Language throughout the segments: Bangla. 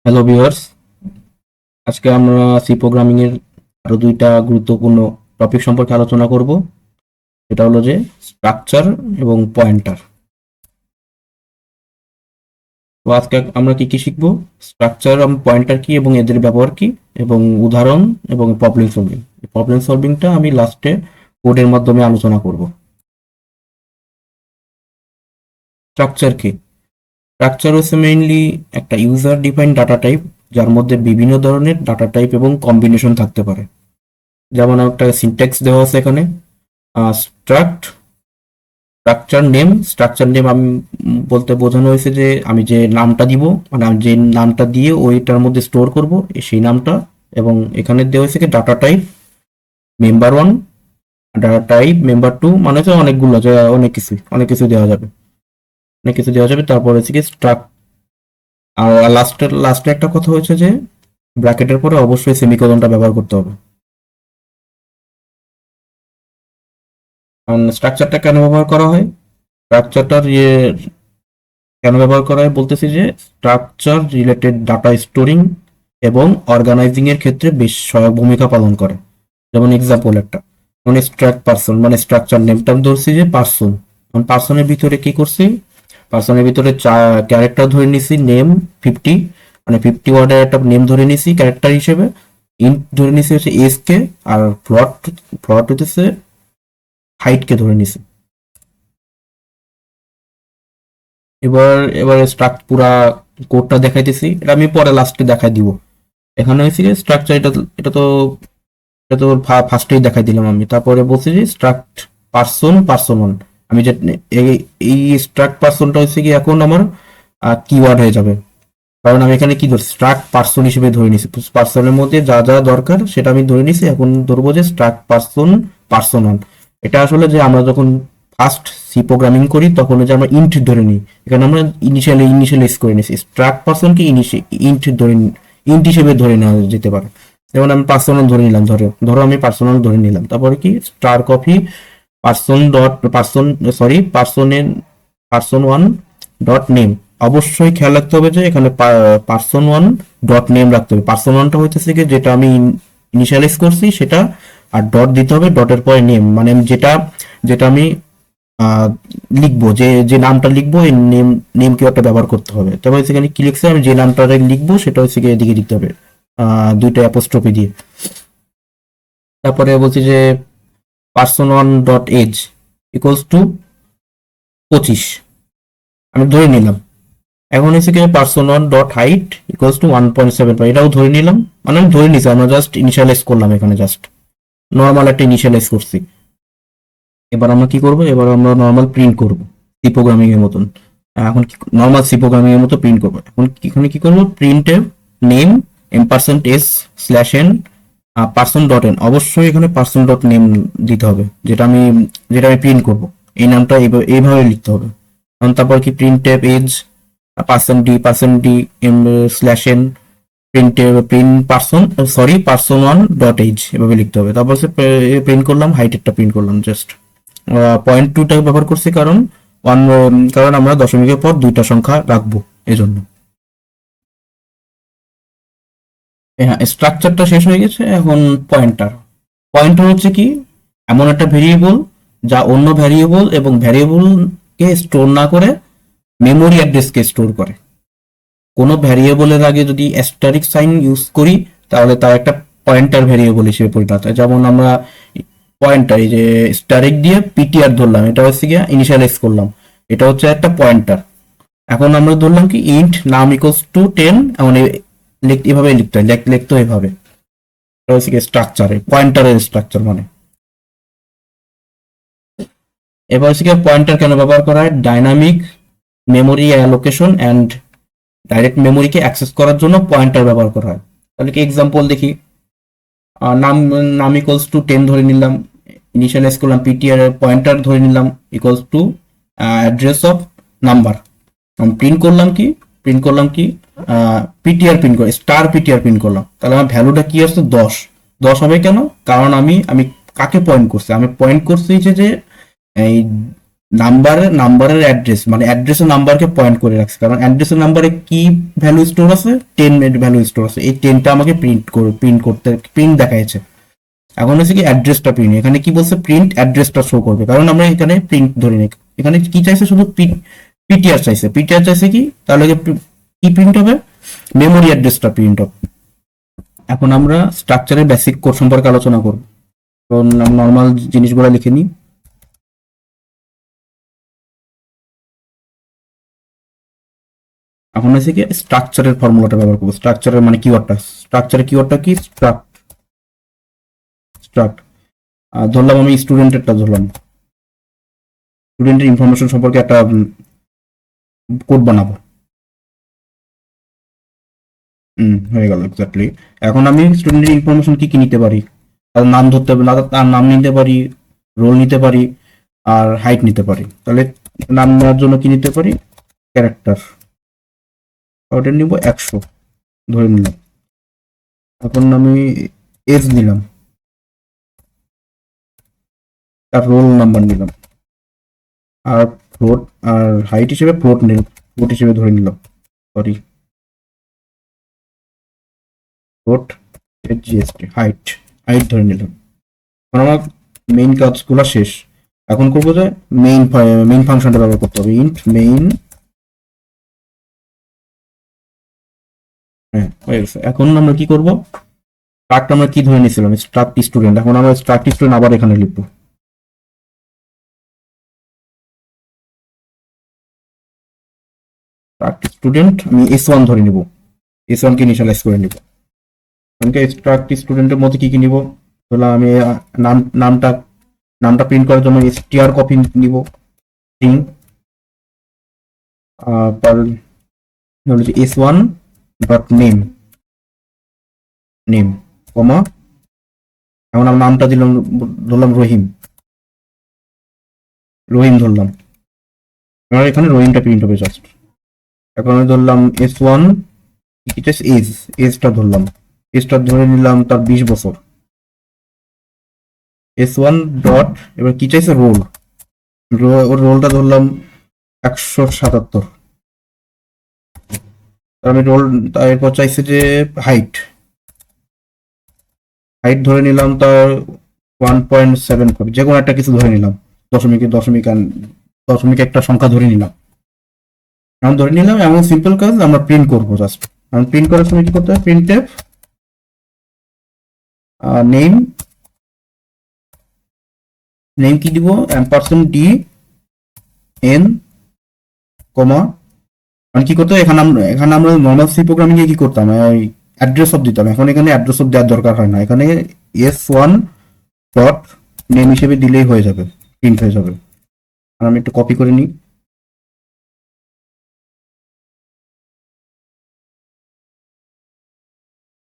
হ্যালো ভিউয়ার্স, আজকে আমরা সি প্রোগ্রামিং এর আরো দুইটা গুরুত্বপূর্ণ টপিক সম্পর্কে আলোচনা করব। সেটা হলো যে স্ট্রাকচার এবং পয়েন্টার। তো আজকে আমরা কি কি শিখবো? স্ট্রাকচার এবং পয়েন্টার কি এবং এদের ব্যবহার কি, এবং উদাহরণ এবং প্রবলেম সলভিং। প্রবলেম সলভিংটা আমি লাস্টে কোডের মাধ্যমে আলোচনা করব। স্ট্রাকচার কি? স্ট্রাকচার হচ্ছে মেইনলি একটা ইউজার ডিফাইন্ড ডাটা টাইপ, যার মধ্যে বিভিন্ন ধরনের ডাটা টাইপ এবং কম্বিনেশন থাকতে পারে। যেমন একটা সিনট্যাক্স দেওয়া আছে এখানে, স্ট্রাক্ট স্ট্রাকচার নেম আমি বলতে বোঝানো হয়েছে যে আমি যে নামটা দিব, মানে আমি যে নামটা দিয়ে ওইটার মধ্যে স্টোর করব সেই নামটা। এবং এখানে দেওয়া হয়েছে কি data type member one, data type member two, মানে হচ্ছে অনেকগুলো, যে অনেক কিছু দেওয়া যাবে, তারপর হচ্ছে কি স্ট্রাক্ট। আর লাস্টে একটা কথা হয়েছে যে ব্র্যাকেটের পরে অবশ্যই সেমিকোলনটা ব্যবহার করতে হবে। কারণ স্ট্রাকচারটা কেন ব্যবহার করা হয়, স্ট্রাকচারটার কেন ব্যবহার করা হয় বলতেছি যে স্ট্রাকচার রিলেটেড ডাটা স্টোরিং এবং অর্গানাইজিং এর ক্ষেত্রে বেশ সহায়ক ভূমিকা পালন করে। যেমন এক্সাম্পল একটা, মানে স্ট্রাক্ট পার্সন, মানে স্ট্রাকচার নেমটা আমি ধরছি যে পার্সন। পার্সনের ভিতরে কি করছি, পার্সনের ভিতরে ক্যারেক্টার ধরে নিছি নেম 50, মানে 50 ওয়ার্ডের একটা নেম ধরে নিছি ক্যারেক্টার হিসেবে। ইন্ট ধরে নিছি হচ্ছে এস কে, আর ফ্লট হইতেছে হাইট কে ধরে নিছি। এবার এবার স্ট্রাক্ট পুরা কোডটা দেখাইতেছি, এটা আমি পরে লাস্টে দেখাই দিব। এখানে হয়েছে যে স্ট্রাকচার, এটা তো ফার্স্টেই দেখাই দিলাম আমি। তারপরে বলছি যে স্ট্রাক্ট পার্সন ওয়ান, আমি যে এই এই স্ট্রাক্ট পার্সনটা হচ্ছে কি এখন আমার কিওয়ার্ড হয়ে যাবে। কারণ আমি এখানে কি ধরছি, স্ট্রাক্ট পার্সন হিসেবে ধরে নিছি, পার্সনের মধ্যে যা যা দরকার সেটা আমি ধরে নিছি। এখন ধরবো যে স্ট্রাক্ট পার্সন ওয়ান। এটা আসলে যে আমরা যখন ফার্স্ট সি প্রোগ্রামিং করি তখন যে আমরা ইন্ট ধরে নিই, এখানে আমরা ইনিশিয়ালাইজ করে নিছি। স্ট্রাক্ট পার্সনকে ইন্ট হিসেবে ধরে নেওয়া যেতে পারে। যেমন আমি পার্সোনাল ধরে নিলাম, ধরো আমি পার্সোনাল ধরে নিলাম। তারপরে কি star copy person one dot name. অবশ্যই খেয়াল রাখতে হবে যে এখানে পার্সন ওয়ান ডট নেম রাখতে হবে। পার্সন ওয়ানটা হইতেছে কি যেটা আমি ইনিশিয়ালাইজ করছি সেটা, আর ডট দিতে হবে, ডটের পরে নেম, মানে যেটা যেটা আমি লিখবো, যে যে নামটা লিখবো এই নেম কিওয়ার্ডটা ব্যবহার করতে হবে। তারপর হচ্ছে এখানে কি লিখছে, আমি যে নামটা লিখবো সেটা হচ্ছে গিয়ে এদিকে লিখতে হবে, দুইটা অ্যাপোস্ট্রফি দিয়ে। তারপরে বলছি যে person one dot age equals to 25, আমি ধরে নিলাম। এখন হচ্ছে কি person one dot height equals to 1.75, এটাও ধরে নিলাম, মানে আমি ধরে নিছি, আমরা জাস্ট ইনিশিয়ালাইজ করলাম, এখানে জাস্ট নর্মাল একটা ইনিশিয়ালাইজ করছি। এবার আমরা কি করব, এবার আমরা নর্মাল প্রিন্ট করব সি প্রোগ্রামিং এর মতন। এখন নর্মাল সি প্রোগ্রামিং এর মতো প্রিন্ট করব। এখন এখানে কি করব, প্রিন্ট নেম এম%s slash N person dot N. অবশ্যই এখানে পার্সন ডট নেম দিতে হবে, যেটা আমি প্রিন্ট করব, এই নামটা এইভাবে লিখতে হবে। এখন তারপর কি print age person D M slash N person one dot age, এভাবে লিখতে হবে। তারপর প্রিন্ট করলাম, হাইটেরটা প্রিন্ট করলাম জাস্ট। পয়েন্ট টুটা ব্যবহার করছি কারণ কারণ আমরা দশমিকের পর দুইটা সংখ্যা রাখবো, এজন্য। হ্যাঁ, স্ট্রাকচারটা শেষ হয়ে গেছে। এখন পয়েন্টার। পয়েন্টার হচ্ছে কি, এমন একটা ভেরিয়েবল যা অন্য ভ্যারিয়েবল এবং ভ্যারিয়েবলকে স্টোর না করে মেমোরি অ্যাড্রেসকে স্টোর করে। কোনো ভ্যারিয়েবলের আগে যদি অ্যাস্টারিক সাইন ইউজ করি তাহলে তার একটা পয়েন্টার ভ্যারিয়েবল হিসেবে পরিণত হয়। যেমন আমরা পয়েন্টার, এই যে স্টারিক দিয়ে পিটিআর ধরলাম, এটা হচ্ছে গিয়ে ইনিশিয়ালাইজ করলাম, এটা হচ্ছে একটা পয়েন্টার। এখন আমরা ধরলাম কি ইন্ট নাম ইকুয়ালস টু 10, এমন এভাবে লিখতে হয়, লিখতে হয় এভাবে। এটা হচ্ছে কি স্ট্রাকচারে পয়েন্টারের স্ট্রাকচার মানে। এবার হচ্ছে কি পয়েন্টার কেন ব্যবহার করা হয়, dynamic memory allocation and direct মেমোরিকে অ্যাক্সেস করার জন্য পয়েন্টার ব্যবহার করা হয়। তাহলে কি এক্সাম্পল দেখি, নাম নাম ইকুয়ালস টু 10 ধরে নিলাম, ইনিশিয়ালাইজ করলাম, পিটিআর পয়েন্টার ধরে নিলাম equals to address of number. Print করলাম কি পিটিআর প্রিন্ট করে স্টার পিটিআর প্রিন্ট করলাম। তাহলে আমার ভ্যালুটা কি আসছে, 10 হবে কেন, কারণ আমি কাকে পয়েন্ট করছি, আমি পয়েন্ট করছি যে এই নাম্বারের অ্যাড্রেস, মানে অ্যাড্রেসের নাম্বারকে পয়েন্ট করে রাখছে, কারণ অ্যাড্রেসের নাম্বারে কি ভ্যালু স্টোর আছে, 10 এর ভ্যালু স্টোর আছে, এই 10টা আমাকে প্রিন্ট দেখাইছে। এখন হচ্ছে কি অ্যাড্রেসটা প্রিন্ট, এখানে কি বলছে প্রিন্ট অ্যাড্রেসটা শো করবে, কারণ আমরা এখানে প্রিন্ট ধরে নিই। এখানে কি চাইছে, শুধু পিটিআর চাইছে। পিটিআর চাইছে কি, তাহলে কি প্রিন্ট হবে, মেমোরি অ্যাড্রেসটা প্রিন্ট হবে। এখন আমরা স্ট্রাকচারের বেসিক কোড সম্পর্কে আলোচনা করব। তো নর্মাল জিনিসগুলো লিখে নিই। এখন হচ্ছে কি স্ট্রাকচারের ফর্মুলাটা ব্যবহার করবো। স্ট্রাকচারের মানে কিওয়ার্ডটা কি, স্ট্রাক্ট। ধরলাম আমি স্টুডেন্টেরটা ধরলাম, স্টুডেন্টের ইনফরমেশন সম্পর্কে একটা কোড বানাবো। হয়ে গেল এক্স্যাক্টলি। এখন আমি স্টুডেন্টের ইনফরমেশন কি কি নিতে পারি, তার নাম ধরতে হবে, তার নাম নিতে পারি, রোল নিতে পারি, আর হাইট নিতে পারি। তাহলে নাম নেওয়ার জন্য কি নিতে পারি, ক্যারেক্টার, ওটা নিব 100 ধরে নিলাম। এখন আমি এজ নিলাম, তার রোল নাম্বার নিলাম, আর ফ্লোট, আর হাইট হিসেবে ফ্লোট হিসেবে ধরে নিলাম, সরি ফ্লোট জিএসটি, হাইট ধরে নিলাম। এখন আমার মেইন কাজগুলো শেষ। এখন করবো যে মেইন ফাংশনটা ব্যবহার করতে হবে, ইন্ট মেইন। হ্যাঁ হয়ে গেছে। এখন আমরা কি করব, স্ট্রাক্ট আমরা কি ধরে নিয়েছিলাম, স্ট্রাক্ট স্টুডেন্ট। এখন আমরা স্ট্রাক্ট স্টুডেন্ট আবার এখানে লিখবো। স্ট্রাক্ট স্টুডেন্ট আমি S1 ধরে নিব, S1 কে ইনিশিয়ালাইজ করে নিব। এখানকে স্ট্রাক্ট স্টুডেন্টের মধ্যে কি কি নিব, তাহলে আমি নাম নামটা নামটা প্রিন্ট করার জন্য str কপি নিব, string, তার S1 ডট নেম কমা, এখন আমি নামটা ধরলাম রহিম ধরলাম। এবার এখানে রহিমটা প্রিন্ট হবে জাস্ট। এখন আমি ধরলাম S1 এজটা ধরলাম, এজটা ধরে নিলাম তার 20 বছর। S1 ডট, এবার কি চাইছে, ওর রোলটা ধরলাম 177। আমি এরপর চাইছে যে হাইট হাইট ধরে নিলাম তার 1.74, যে কোনো একটা কিছু ধরে নিলাম, দশমিক একটা সংখ্যা ধরে নিলাম। এখন ধরে নিলাম, এমন সিম্পল কাজ আমরা প্রিন্ট করবো জাস্ট। এখন প্রিন্ট করার সময় কি করতে হবে, প্রিন্টএফ নেম, কি দিব, $d n কমা, মানে কি করতে হবে, এখানে আমরা নর্মাল সি প্রোগ্রামিং এ কি করতাম, অ্যাড্রেস অফ দিতাম। এখন এখানে অ্যাড্রেস অফ দেওয়ার দরকার হয় না, এখানে S1 ডট নেম হিসেবে দিলেই হয়ে যাবে, প্রিন্ট হয়ে যাবে। আর আমি একটু কপি করে নিই,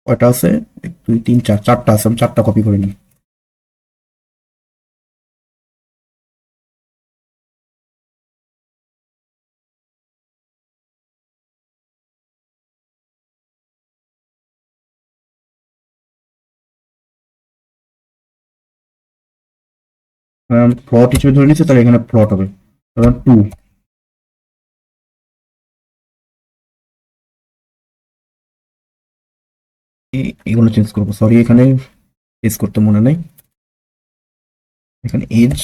কয়টা আছে, 1 2 3 4, চারটা আছে, আমি চারটা কপি করে নিই। প্লট হিসেবে ধরে নিচ্ছি, তাহলে এখানে প্লট হবে 2। এগুলো চেঞ্জ করবো, সরি এখানে চেঞ্জ করতে মনে নেই। এখানে এজ,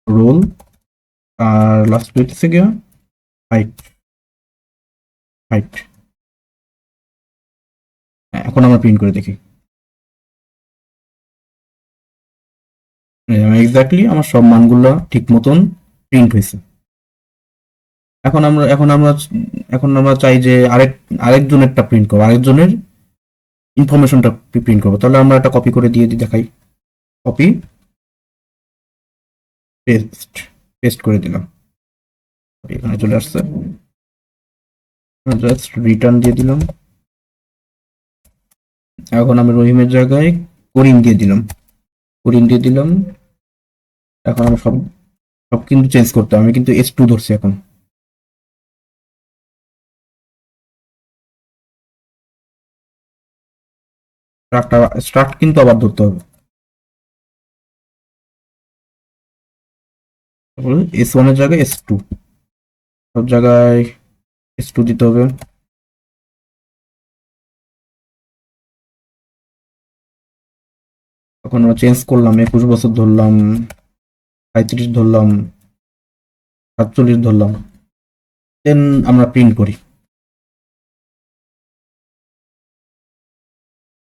রোল, আর লাস্ট হচ্ছে গিয়ে হাইট। হাইট এখন আমরা প্রিন্ট করে দেখি। এক্স্যাক্টলি আমার সব মানগুলো ঠিক মতন প্রিন্ট হয়েছে। এখন আমরা এখন আমরা এখন আমরা চাই যে আরেকজনেরটা প্রিন্ট করবো, আরেকজনের ইনফরমেশনটা প্রিন্ট করবো। তাহলে আমরা একটা কপি করে দিয়ে দেখাই, কপি পেস্ট, করে দিলাম, এখানে চলে আসছে। জাস্ট রিটার্ন দিয়ে দিলাম। এখন আমি রহিমের জায়গায় করিম দিয়ে দিলাম। এখন আমি সব সব কিন্তু চেঞ্জ করতে হবে, আমি কিন্তু S2 ধরছি। এখন স্ট্রাক্ট কিন্তু আবার ধরতে হবে। S1 এর জায়গায় S2, সব জায়গায় S2 দিতে হবে। তখন আমরা চেঞ্জ করলাম, 21 বছর ধরলাম, 35 ধরলাম, 47 ধরলাম, দেন আমরা প্রিন্ট করি।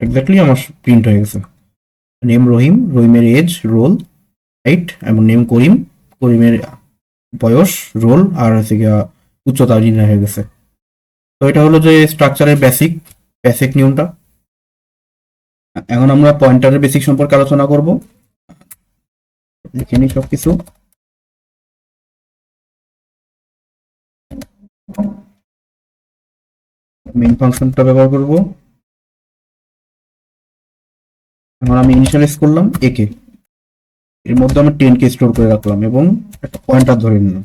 এক্স্যাক্টলি আমার প্রিন্ট হয়ে গেছে। নেম রহিম, রহিমের এজ, রোল, হাইট, এবং নেম করিম, করিমের বয়স, রোল আর হচ্ছে গিয়া উচ্চতা নির্ণয় হয়ে গেছে। তো এটা হলো যে স্ট্রাকচারের বেসিক বেসিক নিয়মটা। এখন আমরা পয়েন্টারের বেসিক সম্পর্কে আলোচনা করব। লিখে নিই সবকিছু। মেইন ফাংশনটা ব্যবহার করব। এখন আমি ইনিশিয়ালাইজ করলাম এ কে, এর মধ্যে আমি 10 কে স্টোর করে রাখলাম এবং একটা পয়েন্টার ধরে নিলাম,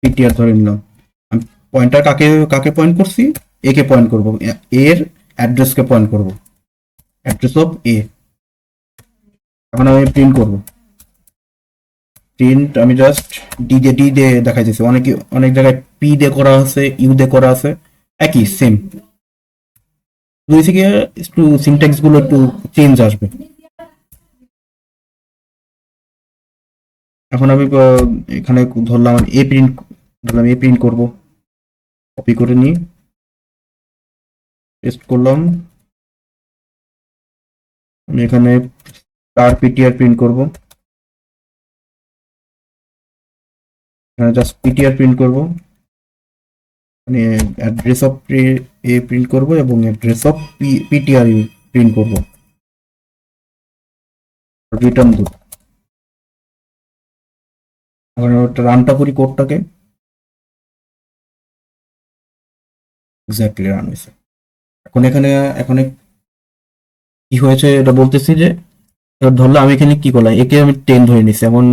পিটিআর ধরে নিলাম। আমি পয়েন্টার কাকে কাকে পয়েন্ট করছি? এ কে পয়েন্ট করব, এর অ্যাড্রেসকে পয়েন্ট করব, অ্যাড্রেস অফ এ। এখন আমি প্রিন্ট করব। প্রিন্ট আমি জাস্ট ডি দিয়ে দেখাইতেছি, অনেক জায়গায় পি দিয়ে করা আছে, ইউ দিয়ে করা আছে, একই সেম। দুই থেকে একটু সিনট্যাক্স গুলো একটু চেঞ্জ আসবে। এখন আমি এখানে ধরলাম এ প্রিন্ট করব, কপি করে নিই, পেস্ট করলাম। আমি এখানে তার পিটিআর প্রিন্ট করব, এখানে জাস্ট পিটিআর প্রিন্ট করব, মানে অ্যাড্রেস অফ এ প্রিন্ট করব এবং অ্যাড্রেস অফ পিটিআর প্রিন্ট করব, রিটার্ন দেব। এখন রানটা করি কোডটাকে, এক্স্যাক্টলি রান হয়েছে। এখন কি হয়েছে এটা বলতেছি যে, এবার ধরলাম আমি এখানে কি করলাম, একে আমি 10 ধরে নিছি, এমন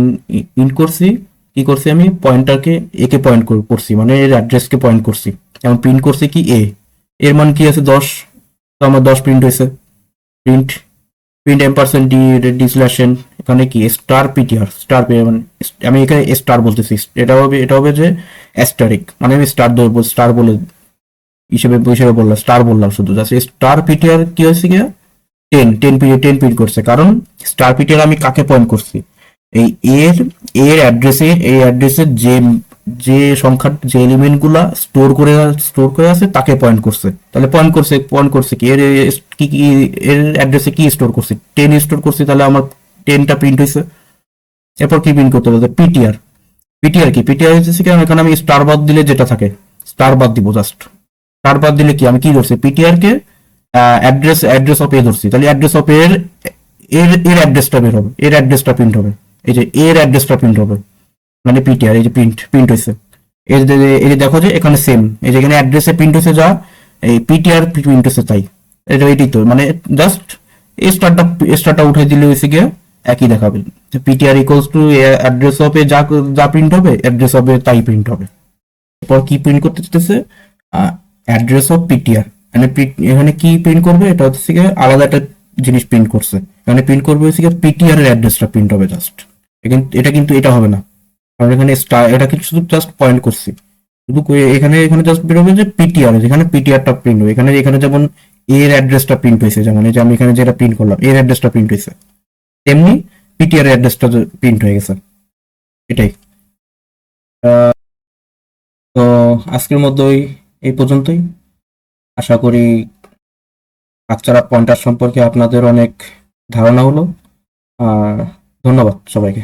ইন্ট করছি, কি করছি আমি পয়েন্টারকে একে পয়েন্ট করছি, মানে এর অ্যাড্রেসকে পয়েন্ট করছি। এখন প্রিন্ট করছি কি এর মান কি আছে 10, তো আমার 10 প্রিন্ট হয়েছে। প্রিন্ট প্রিন্ট এম্পারসেন্ট ডিসলেশন, এখানে কি স্টার পিটিআর, স্টার মানে আমি এখানে স্টার বলতেছি, এটা হবে যে অ্যাস্টারিক, মানে আমি স্টার বলে হিসেবে বললাম, স্টার বললাম শুধু, জাস্ট স্টার পিটিআর কি হয়েছে কি 10 প্রিন্ট করছে, কারণ স্টার পিটিআর আমি কাকে পয়েন্ট করছি, এই এর এর অ্যাড্রেসে যে যে সংখ্যা যে এলিমেন্ট গুলা স্টোর করে আছে তাকে পয়েন্ট করছে। তাহলে পয়েন্ট করছে কি কি কি এর অ্যাড্রেসে কি স্টোর করছে, 10 স্টোর করছে, তাহলে আমার 10টা প্রিন্ট হয়েছে। এরপর কি প্রিন্ট করতে হবে? পিটিআর। পিটিআর হচ্ছে কি, এখানে আমি স্টার বাদ দিলে যেটা থাকে, স্টার বাদ দিব, জাস্ট স্টার বাদ দিলে কি আমি কি করছি, পিটিআর কে অ্যাড্রেস অফ এ ধরছি, তাহলে অ্যাড্রেস অফ এর এর অ্যাড্রেসটা বের হবে, এর অ্যাড্রেসটা প্রিন্ট হবে, এই যে এর অ্যাড্রেসটা প্রিন্ট হবে, মানে পিটিআর, এই যে প্রিন্ট হয়েছে। এই যে দেখো যে এখানে সেম, এই যে এখানে অ্যাড্রেসে প্রিন্ট হয়েছে যা, এই পিটিআর প্রিন্ট হয়েছে তাই। এটাই তো, মানে জাস্ট স্টারটা উঠে দিলে হয়েছে গিয়ে একই দেখাবে, PTR equals to address of A যা যা প্রিন্ট হবে, অ্যাড্রেস অফ এ তাই প্রিন্ট হবে। এরপর কি প্রিন্ট করতে চাইতেছে? অ্যাড্রেস অফ পিটিআর, মানে এখানে কি প্রিন্ট করবে, এটা হচ্ছে গিয়ে আলাদা একটা জিনিস প্রিন্ট করছে, এখানে প্রিন্ট করবে হচ্ছে গিয়ে পিটিআর এর অ্যাড্রেসটা প্রিন্ট হবে জাস্ট। কিন্তু এটা হবে না, কারণ এখানে এটা কিন্তু শুধু জাস্ট পয়েন্ট করছি, শুধু এখানে জাস্ট বেরোবে যে পিটিআর, যেখানে পিটিআরটা প্রিন্ট হবে, এখানে যেমন এর অ্যাড্রেসটা প্রিন্ট হয়েছে, যেমন এই যে আমি এখানে যেটা প্রিন্ট করলাম এর অ্যাড্রেসটা প্রিন্ট হয়েছে, তেমনি পিটিআর এর অ্যাড্রেসটা প্রিন্ট হয়ে গেছে, এটাই। তো আজকের মতো এই পর্যন্তই। আশা করি স্ট্রাকচার অফ পয়েন্টার সম্পর্কে আপনাদের অনেক ধারণা হলো। আর ধন্যবাদ সবাইকে।